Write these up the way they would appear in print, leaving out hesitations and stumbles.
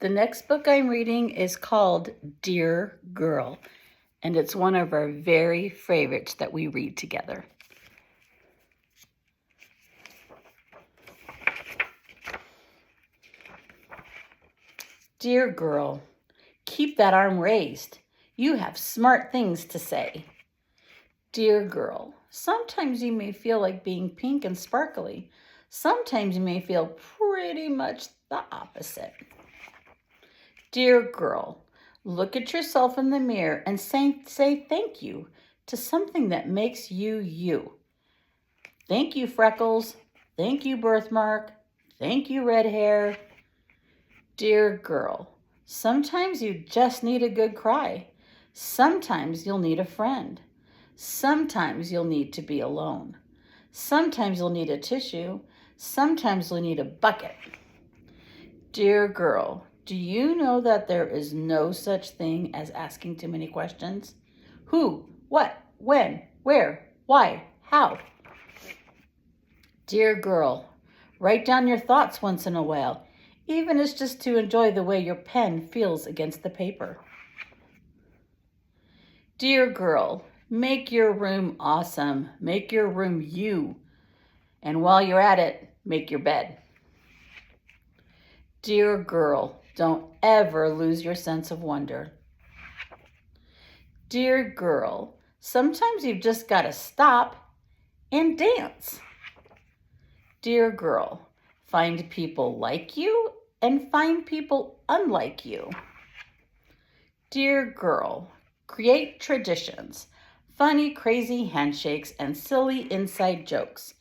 The next book I'm reading is called Dear Girl, and it's one of our very favorites that we read together. Dear girl, keep that arm raised. You have smart things to say. Dear girl, sometimes you may feel like being pink and sparkly. Sometimes you may feel pretty much the opposite. Dear girl, look at yourself in the mirror and say thank you to something that makes you you. Thank you, freckles. Thank you, birthmark. Thank you, red hair. Dear girl, sometimes you just need a good cry. Sometimes you'll need a friend. Sometimes you'll need to be alone. Sometimes you'll need a tissue. Sometimes you'll need a bucket. Dear girl, do you know that there is no such thing as asking too many questions? Who, what, when, where, why, how? Dear girl, write down your thoughts once in a while, even if it's just to enjoy the way your pen feels against the paper. Dear girl, make your room awesome. Make your room you. And while you're at it, make your bed. Dear girl, don't ever lose your sense of wonder. Dear girl, sometimes you've just got to stop and dance. Dear girl, find people like you and find people unlike you. Dear girl, create traditions, funny, crazy handshakes, and silly inside jokes.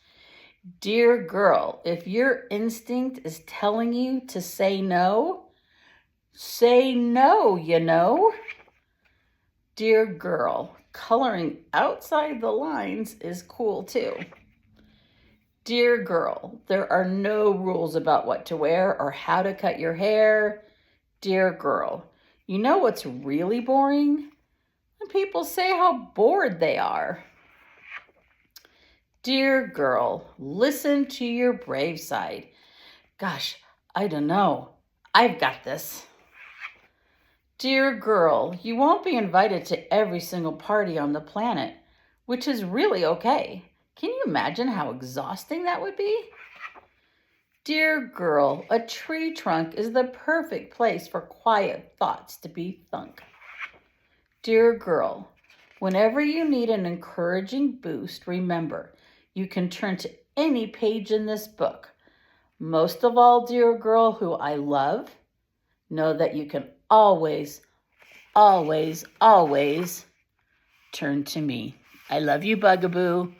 Dear girl, if your instinct is telling you to say no, you know. Dear girl, coloring outside the lines is cool too. Dear girl, there are no rules about what to wear or how to cut your hair. Dear girl, you know what's really boring? When people say how bored they are. Dear girl, listen to your brave side. Gosh, I don't know. I've got this. Dear girl, you won't be invited to every single party on the planet, which is really okay. Can you imagine how exhausting that would be? Dear girl, a tree trunk is the perfect place for quiet thoughts to be thunk. Dear girl, whenever you need an encouraging boost, remember, you can turn to any page in this book. Most of all, dear girl who I love, know that you can always, always, always turn to me. I love you, Bugaboo.